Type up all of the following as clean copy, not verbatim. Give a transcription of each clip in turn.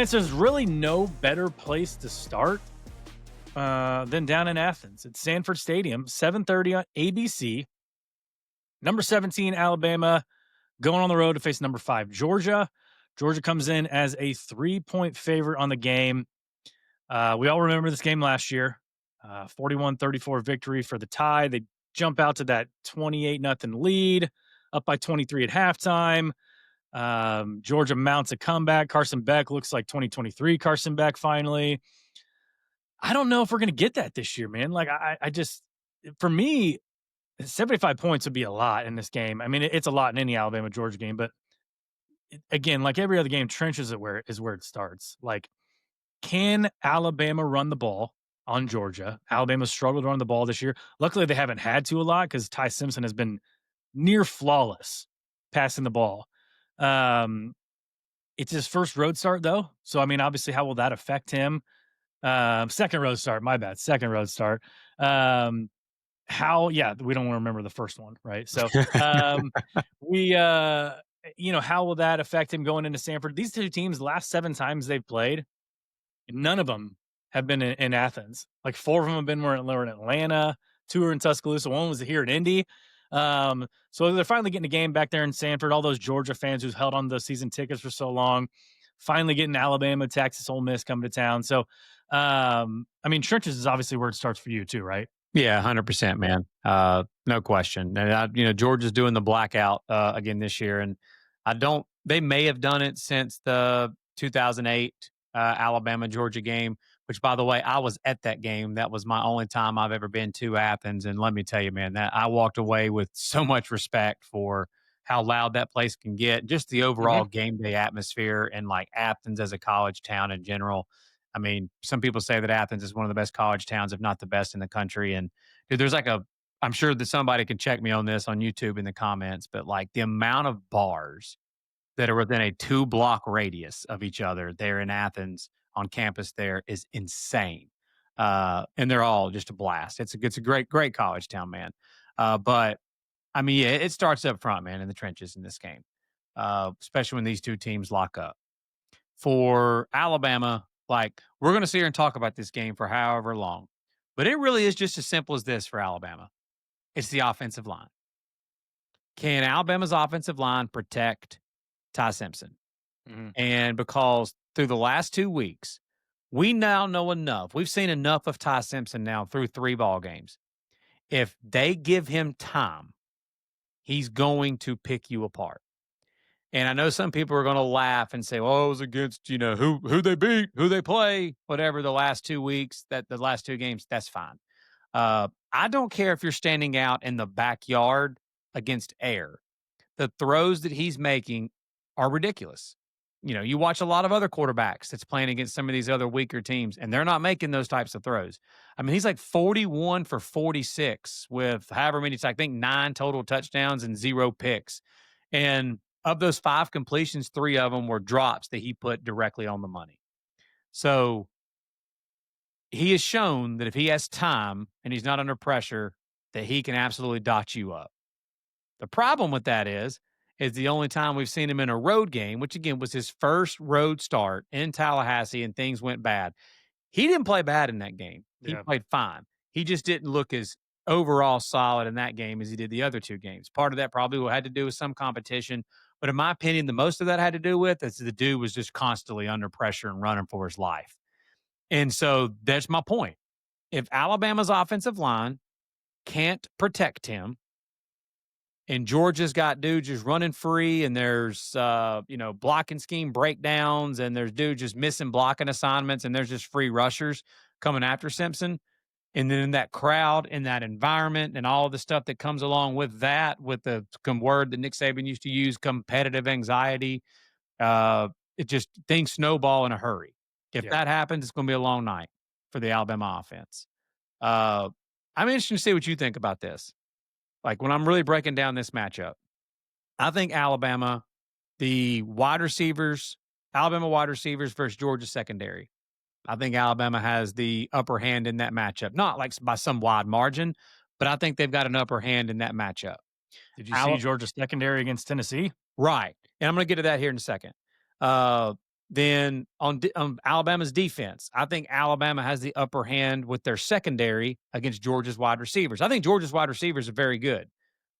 there's really no better place to start than down in Athens. It's Sanford Stadium, 7:30 on ABC. Number 17, Alabama, going on the road to face number 5, Georgia. Georgia comes in as a 3-point favorite on the game. We all remember this game last year, 41-34 victory for the tie. They jump out to that 28-0 lead, up by 23 at halftime. Georgia mounts a comeback. Carson Beck looks like 2023 Carson Beck finally. I don't know if we're going to get that this year, man. Like, I just, for me, 75 points would be a lot in this game. I mean, it's a lot in any Alabama-Georgia game, but again, like every other game, trenches is where it starts. Like, can Alabama run the ball on Georgia? Alabama struggled to run the ball this year. Luckily, they haven't had to a lot because Ty Simpson has been near flawless passing the ball. It's his first road start, though. So, I mean, obviously, how will that affect him? Second road start, my bad. Second road start. We don't want to remember the first one, right? So, how will that affect him going into Sanford? These two teams, last 7 times they've played, none of them have been in Athens. Like 4 of them have been were in Atlanta, 2 are in Tuscaloosa, 1 was here in Indy. So they're finally getting a game back there in Sanford. All those Georgia fans who's held on to those season tickets for so long, finally getting Alabama, Texas, Ole Miss coming to town. So, I mean, trenches is obviously where it starts for you too, right? Yeah, 100%, man. No question. And Georgia's doing the blackout again this year, and they may have done it since the 2008 Alabama Georgia game, which, by the way, I was at that game. That was my only time I've ever been to Athens, and let me tell you, man, that I walked away with so much respect for how loud that place can get, just the overall game day atmosphere, and like Athens as a college town in general. I mean, some people say that Athens is one of the best college towns, if not the best in the country. And dude, I'm sure that somebody can check me on this on YouTube in the comments, but like the amount of bars that are within a 2-block radius of each other there in Athens on campus there is insane. And they're all just a blast. It's a great college town, man. But I mean, yeah, it starts up front, man, in the trenches in this game, especially when these two teams lock up. For Alabama, like, we're going to sit here and talk about this game for however long, but it really is just as simple as this for Alabama. It's the offensive line. Can Alabama's offensive line protect Ty Simpson? And because through the last 2 weeks, we now know enough. We've seen enough of Ty Simpson now through 3 ball games. If they give him time, he's going to pick you apart. And I know some people are going to laugh and say, "Oh, it was against, who they beat, who they play, whatever the last 2 weeks, the last 2 games, that's fine." I don't care if you're standing out in the backyard against air. The throws that he's making are ridiculous. You watch a lot of other quarterbacks that's playing against some of these other weaker teams, and they're not making those types of throws. I mean, he's like 41 for 46 with however many, I think 9 total touchdowns and 0 picks. And of those 5 completions, 3 of them were drops that he put directly on the money. So he has shown that if he has time and he's not under pressure, that he can absolutely dot you up. The problem with that is the only time we've seen him in a road game, which again was his first road start in Tallahassee, and things went bad. He didn't play bad in that game. He played fine. He just didn't look as overall solid in that game as he did the other 2 games. Part of that probably had to do with some competition. But in my opinion, the most of that had to do with is the dude was just constantly under pressure and running for his life. And so that's my point. If Alabama's offensive line can't protect him, and Georgia's got dudes just running free, and there's blocking scheme breakdowns, and there's dudes just missing blocking assignments, and there's just free rushers coming after Simpson. And then that crowd and that environment and all the stuff that comes along with that, with the word that Nick Saban used to use, competitive anxiety, it just things snowball in a hurry. If that happens, it's going to be a long night for the Alabama offense. I'm interested to see what you think about this. Like, when I'm really breaking down this matchup, I think Alabama wide receivers versus Georgia secondary. I think Alabama has the upper hand in that matchup. Not like by some wide margin, but I think they've got an upper hand in that matchup. Did you see Georgia secondary against Tennessee? Right. And I'm going to get to that here in a second. Then on Alabama's defense, I think Alabama has the upper hand with their secondary against Georgia's wide receivers. I think Georgia's wide receivers are very good.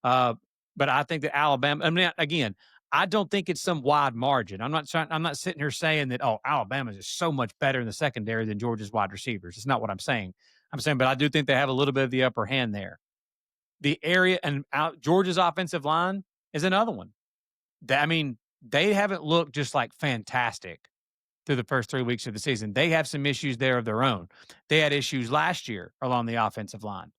Uh, but I think that Alabama, I mean, again, I don't think it's some wide margin. I'm not sitting here saying that, oh, Alabama is so much better in the secondary than Georgia's wide receivers. It's not what I'm saying. I'm saying, but I do think they have a little bit of the upper hand there. The area and Georgia's offensive line is another one. I mean, they haven't looked just like fantastic through the first 3 weeks of the season. They have some issues there of their own. They had issues last year along the offensive line.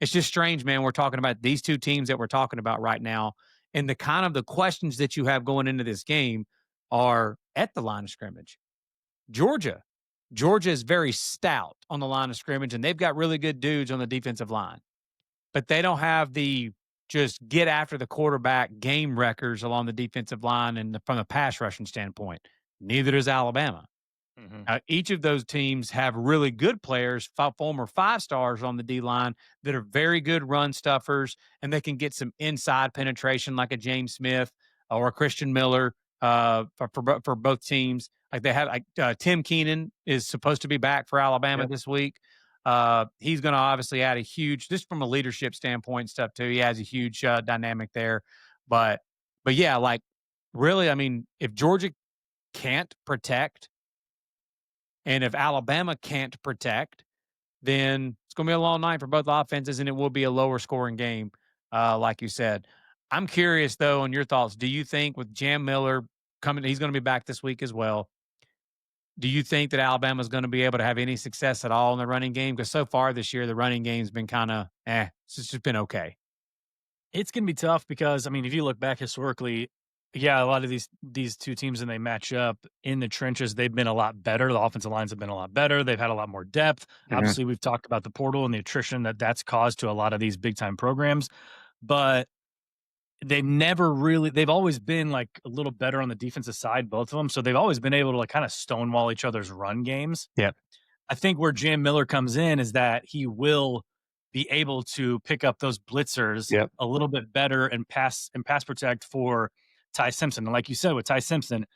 It's just strange, man. We're talking about these two teams that we're talking about right now, and the questions that you have going into this game are at the line of scrimmage. Georgia. Georgia is very stout on the line of scrimmage, and they've got really good dudes on the defensive line, but they don't have the just get after the quarterback game wreckers along the defensive line and from a pass rushing standpoint. Neither does Alabama. Each of those teams have really good players, former 5 stars on the D line that are very good run stuffers, and they can get some inside penetration like a James Smith or a Christian Miller for both teams. Like they have, Tim Keenan is supposed to be back for Alabama this week. He's going to obviously add a huge, just from a leadership standpoint and stuff too. He has a huge dynamic there, but yeah, like really, I mean, if Georgia can't protect and if Alabama can't protect, then it's going to be a long night for both offenses, and it will be a lower scoring game, like you said. I'm curious, though, on your thoughts. Do you think with Jam Miller coming, he's going to be back this week as well. Do you think that Alabama is going to be able to have any success at all in the running game? Because so far this year, the running game's been kind of, it's just been okay. It's going to be tough because, I mean, if you look back historically, yeah, a lot of these two teams, and they match up in the trenches, they've been a lot better. The offensive lines have been a lot better. They've had a lot more depth. Obviously, we've talked about the portal and the attrition that's caused to a lot of these big time programs, but they've always been like a little better on the defensive side, both of them. So they've always been able to like kind of stonewall each other's run games. Yeah. I think where Jam Miller comes in is that he will be able to pick up those blitzers a little bit better and pass protect for Ty Simpson. And like you said, with Ty Simpson,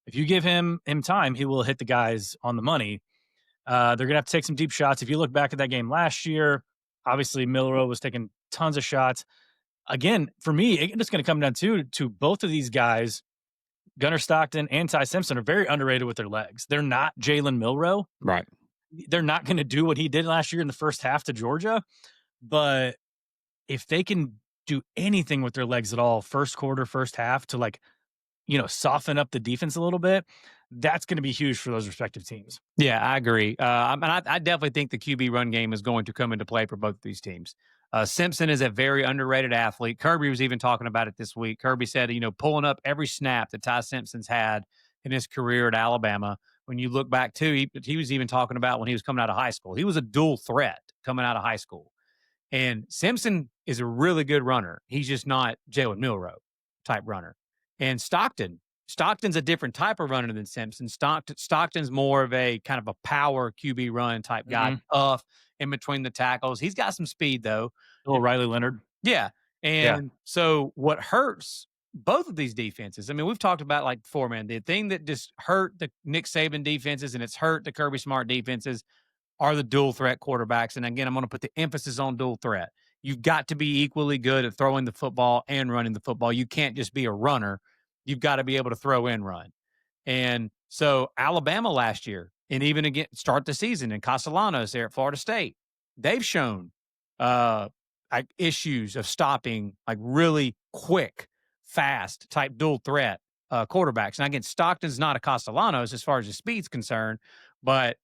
if you give him time, he will hit the guys on the money. They're gonna have to take some deep shots. If you look back at that game last year, obviously Milroe was taking tons of shots. Again, for me, it's going to come down to both of these guys, Gunnar Stockton and Ty Simpson, are very underrated with their legs. They're not Jalen Milroe. Right. They're not going to do what he did last year in the first half to Georgia. But if they can do anything with their legs at all, first quarter, first half, to like, soften up the defense a little bit, that's going to be huge for those respective teams. Yeah, I agree. I definitely think the QB run game is going to come into play for both of these teams. Simpson is a very underrated athlete. Kirby was even talking about it this week. Kirby said, pulling up every snap that Ty Simpson's had in his career at Alabama. When you look back too, he was even talking about when he was coming out of high school. He was a dual threat coming out of high school. And Simpson is a really good runner. He's just not Jalen Milroe type runner. And Stockton's a different type of runner than Simpson. Stockton's more of a kind of a power QB run type guy, tough in between the tackles. He's got some speed though. A little Riley Leonard. Yeah. And so what hurts both of these defenses, I mean, we've talked about like before, man, the thing that just hurt the Nick Saban defenses and it's hurt the Kirby Smart defenses are the dual threat quarterbacks. And again, I'm going to put the emphasis on dual threat. You've got to be equally good at throwing the football and running the football. You can't just be a runner. You've got to be able to throw and run. And so Alabama last year, and even again, start the season in Castellanos there at Florida State, they've shown like issues of stopping like really quick, fast type dual threat quarterbacks. And again, Stockton's not a Castellanos as far as his speed's concerned, but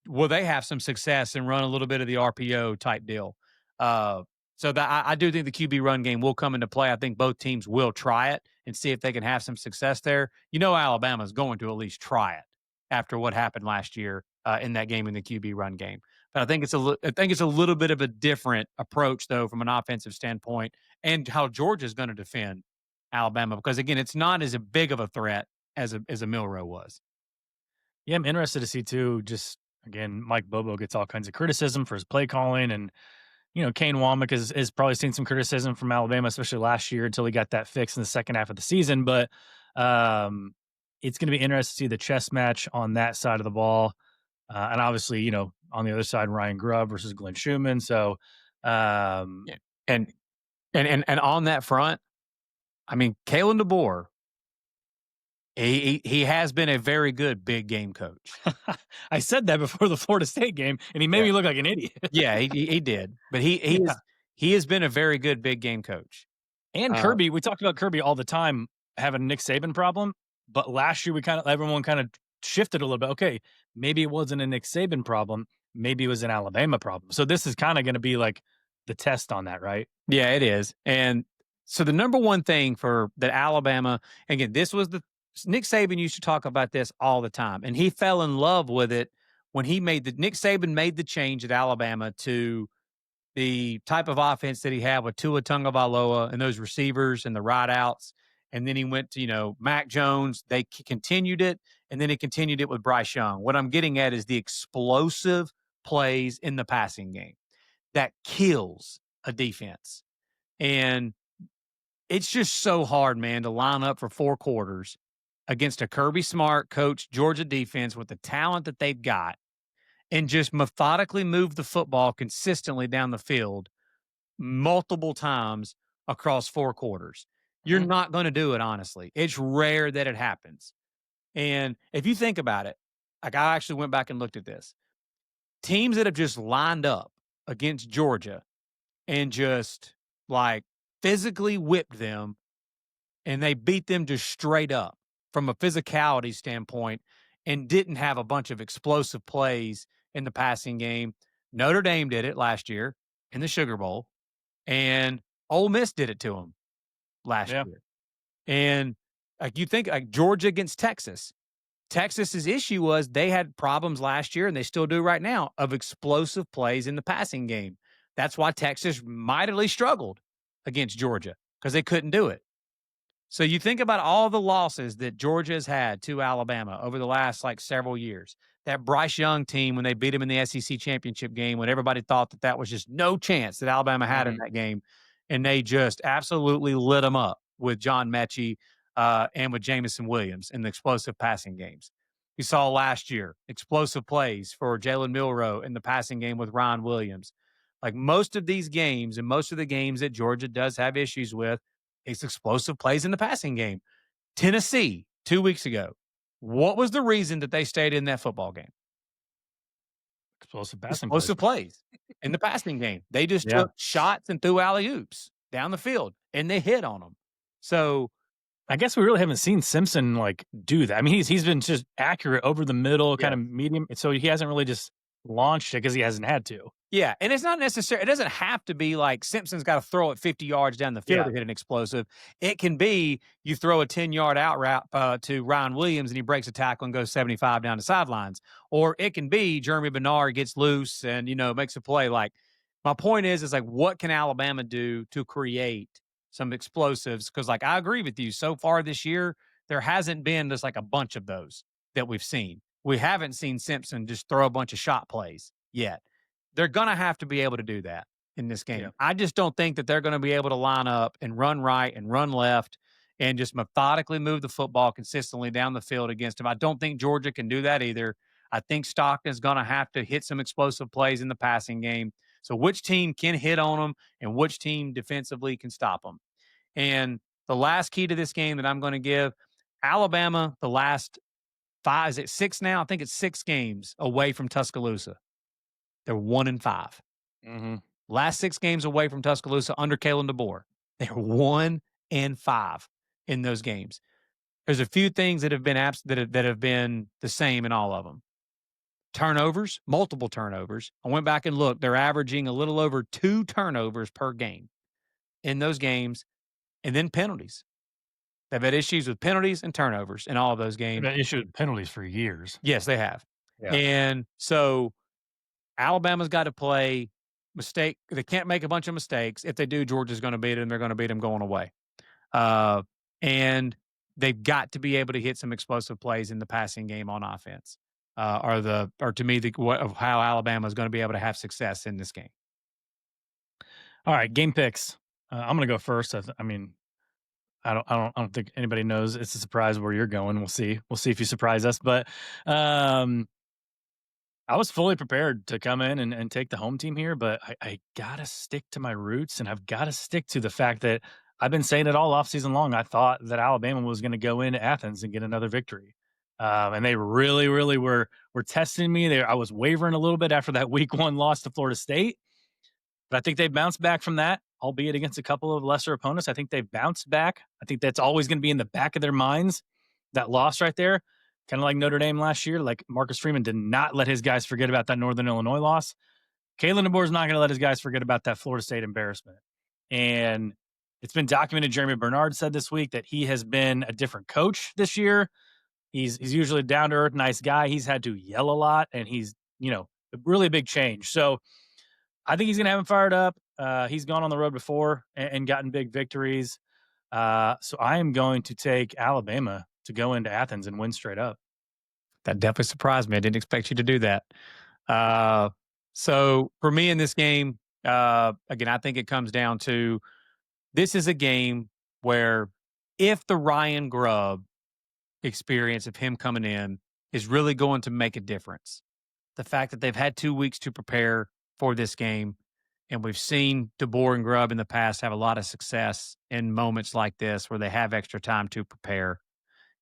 will they have some success and run a little bit of the RPO type deal? So that I do think the QB run game will come into play. I think both teams will try it and see if they can have some success there. Alabama's going to at least try it after what happened last year in that game in the QB run game. But I think it's a little bit of a different approach though from an offensive standpoint and how Georgia's going to defend Alabama because again, it's not as big of a threat as a Milroe was. Yeah, I'm interested to see too. Just again, Mike Bobo gets all kinds of criticism for his play calling, and Kane Womack has probably seen some criticism from Alabama, especially last year until he got that fixed in the second half of the season. But it's going to be interesting to see the chess match on that side of the ball. And obviously, on the other side, Ryan Grubb versus Glenn Schumann. So, um, Yeah. And on that front, I mean, Kalen DeBoer, he has been a very good big game coach. I said that before the Florida State game, and he made Yeah. me look like an idiot. Yeah, he did. But Yeah. he has been a very good big game coach. And Uh, Kirby, we talked about Kirby all the time having a Nick Saban problem, but last year everyone kind of shifted a little bit. Okay, maybe it wasn't a Nick Saban problem, maybe it was an Alabama problem. So this is kind of going to be like the test on that, right? yeah, it is. And so the number one thing for that Alabama, again, this was the Nick Saban used to talk about this all the time, and he fell in love with it when Nick Saban made the change at Alabama to the type of offense that he had with Tua Tagovailoa and those receivers and the ride outs. And then he went to, Mac Jones. They continued it, and then he continued it with Bryce Young. What I'm getting at is the explosive plays in the passing game that kills a defense. And it's just so hard, man, to line up for 4 quarters against a Kirby Smart coach Georgia defense with the talent that they've got and just methodically move the football consistently down the field multiple times across 4 quarters. You're Mhm. not going to do it, honestly. It's rare that it happens. And if you think about it, like I actually went back and looked at this. Teams that have just lined up against Georgia and just like physically whipped them and they beat them just straight up from a physicality standpoint and didn't have a bunch of explosive plays in the passing game. Notre Dame did it last year in the Sugar Bowl, and Ole Miss did it to them last Yeah. year. And like you think like Georgia against Texas. Texas's issue was they had problems last year and they still do right now of explosive plays in the passing game. That's why Texas mightily struggled against Georgia because they couldn't do it. So you think about all the losses that Georgia has had to Alabama over the last like several years. That Bryce Young team when they beat him in the SEC championship game, when everybody thought that that was just no chance that Alabama had in Mhm. that game, and they just absolutely lit them up with John Mechie and with Jamison Williams in the explosive passing games. You saw last year explosive plays for Jalen Milroe in the passing game with Ryan Williams. Like most of these games and most of the games that Georgia does have issues with, it's explosive plays in the passing game. Tennessee, 2 weeks ago, what was the reason that they stayed in that football game? Explosive passing plays. Explosive plays in the passing game. They just Yeah. took shots and threw alley-oops down the field, and they hit on them. So, I guess we really haven't seen Simpson like do that. I mean, he's been just accurate over the middle, kind yeah. of medium. So he hasn't really just launched it because he hasn't had to. Yeah, and it's not necessary. It doesn't have to be like Simpson's got to throw it 50 yards down the field Yeah. to hit an explosive. It can be you throw a 10-yard out route to Ryan Williams and he breaks a tackle and goes 75 down the sidelines. Or it can be Jeremy Bernard gets loose and makes a play. Like my point is like what can Alabama do to create some explosives? Because like I agree with you, so far this year there hasn't been just like a bunch of those that we've seen. We haven't seen Simpson just throw a bunch of shot plays yet. They're gonna have to be able to do that in this Yeah. game. I just don't think that they're gonna be able to line up and run right and run left and just methodically move the football consistently down the field against them. I don't think Georgia can do that either. I think Stockton's gonna have to hit some explosive plays in the passing game. So which team can hit on them and which team defensively can stop them? And the last key to this game that I'm gonna give, Alabama, the last 5, is it 6 now? I think it's 6 games away from Tuscaloosa. They're 1-5. Mhm. Last 6 games away from Tuscaloosa under Kalen DeBoer. They're 1-5 in those games. There's a few things that have been that have been the same in all of them. Turnovers, multiple turnovers. I went back and looked. They're averaging a little over 2 turnovers per game in those games, and then penalties. They've had issues with penalties and turnovers in all of those They've games. been issued penalties for years. Yes, they have. Yeah. And so Alabama's got to play they can't make a bunch of mistakes. If they do, Georgia's going to beat them. They're going to beat them going away. And they've got to be able to hit some explosive plays in the passing game on offense. Or to me, of how Alabama is going to be able to have success in this game. All right, game picks. I'm going to go first. I mean, I don't think anybody knows. It's a surprise where you're going. We'll see. We'll see if you surprise us. But um, I was fully prepared to come in and take the home team here, but I gotta stick to my roots, and I've got to stick to the fact that I've been saying it all off season long. I thought that Alabama was going to go into Athens and get another victory, and they really, really were testing me. There, I was wavering a little bit after that week one loss to Florida State, but I think they bounced back from that, albeit against a couple of lesser opponents. I think they've bounced back. I think that's always going to be in the back of their minds, that loss right there. Kind of like Notre Dame last year. Like Marcus Freeman did not let his guys forget about that Northern Illinois loss. Kalen DeBoer is not going to let his guys forget about that Florida State embarrassment. And it's been documented. Jeremy Bernard said this week that he has been a different coach this year. He's usually a down to earth, nice guy. He's had to yell a lot, and he's a really big change. So I think he's going to have him fired up. He's gone on the road before and gotten big victories. So I am going to take Alabama to go into Athens and win straight up. That definitely surprised me. I didn't expect you to do that. So for me in this game, again, I think it comes down to this is a game where if the Ryan Grubb experience of him coming in is really going to make a difference, the fact that they've had 2 weeks to prepare for this game, and we've seen DeBoer and Grubb in the past have a lot of success in moments like this where they have extra time to prepare.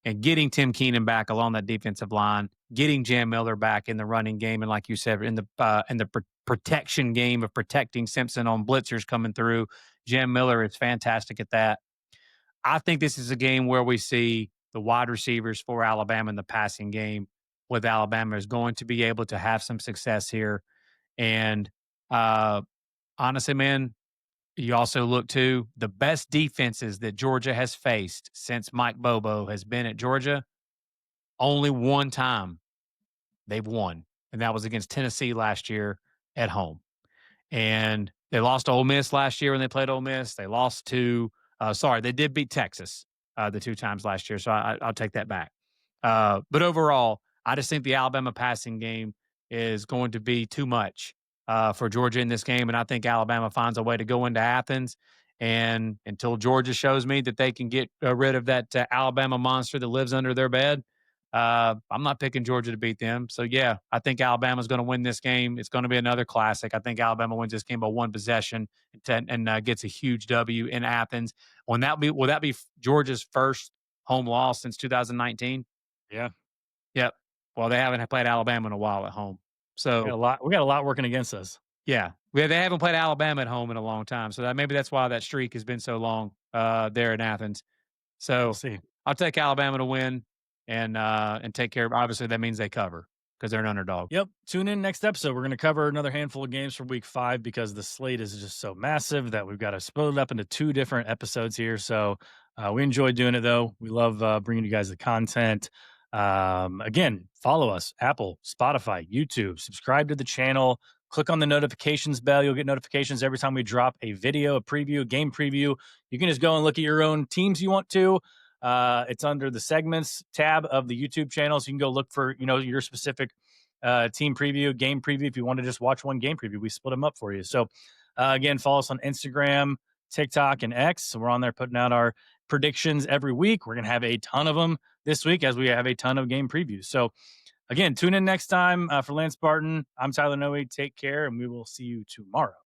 And getting Tim Keenan back along that defensive line, getting Jam Miller back in the running game, and like you said, in the protection game of protecting Simpson on blitzers coming through, Jam Miller is fantastic at that. I think this is a game where we see the wide receivers for Alabama in the passing game, with Alabama is going to be able to have some success here. And honestly, man, you also look to the best defenses that Georgia has faced since Mike Bobo has been at Georgia. Only one time they've won, and that was against Tennessee last year at home. And they lost to Ole Miss last year when they played Ole Miss. They lost to, they did beat Texas the 2 times last year, so I'll take that back. But overall, I just think the Alabama passing game is going to be too much for Georgia in this game, and I think Alabama finds a way to go into Athens. And until Georgia shows me that they can get rid of that Alabama monster that lives under their bed, I'm not picking Georgia to beat them. So, yeah, I think Alabama's going to win this game. It's going to be another classic. I think Alabama wins this game by 1 possession and gets a huge W in Athens. Will that be Georgia's first home loss since 2019? Yeah. Yep. Well, they haven't played Alabama in a while at home. So We got a lot working against us. yeah, they haven't played Alabama at home in a long time. So maybe that's why that streak has been so long there in Athens. So We'll see. I'll take Alabama to win and take care of. Obviously, that means they cover because they're an underdog. Yep. Tune in next episode. We're going to cover another handful of games for week 5 because the slate is just so massive that we've got to split it up into 2 different episodes here. So we enjoy doing it, though. We love bringing you guys the content. Again, follow us, Apple, Spotify, YouTube, subscribe to the channel, click on the notifications bell. You'll get notifications every time we drop a video, a preview, a game preview. You can just go and look at your own teams you want to. It's under the segments tab of the YouTube channel. So you can go look for, your specific team preview, game preview. If you want to just watch one game preview, we split them up for you. So again, follow us on Instagram, TikTok, and X. So we're on there putting out our predictions every week. We're going to have a ton of them this week as we have a ton of game previews. So again, tune in next time for Lance Barton. I'm Tyler Noe. Take care, and we will see you tomorrow.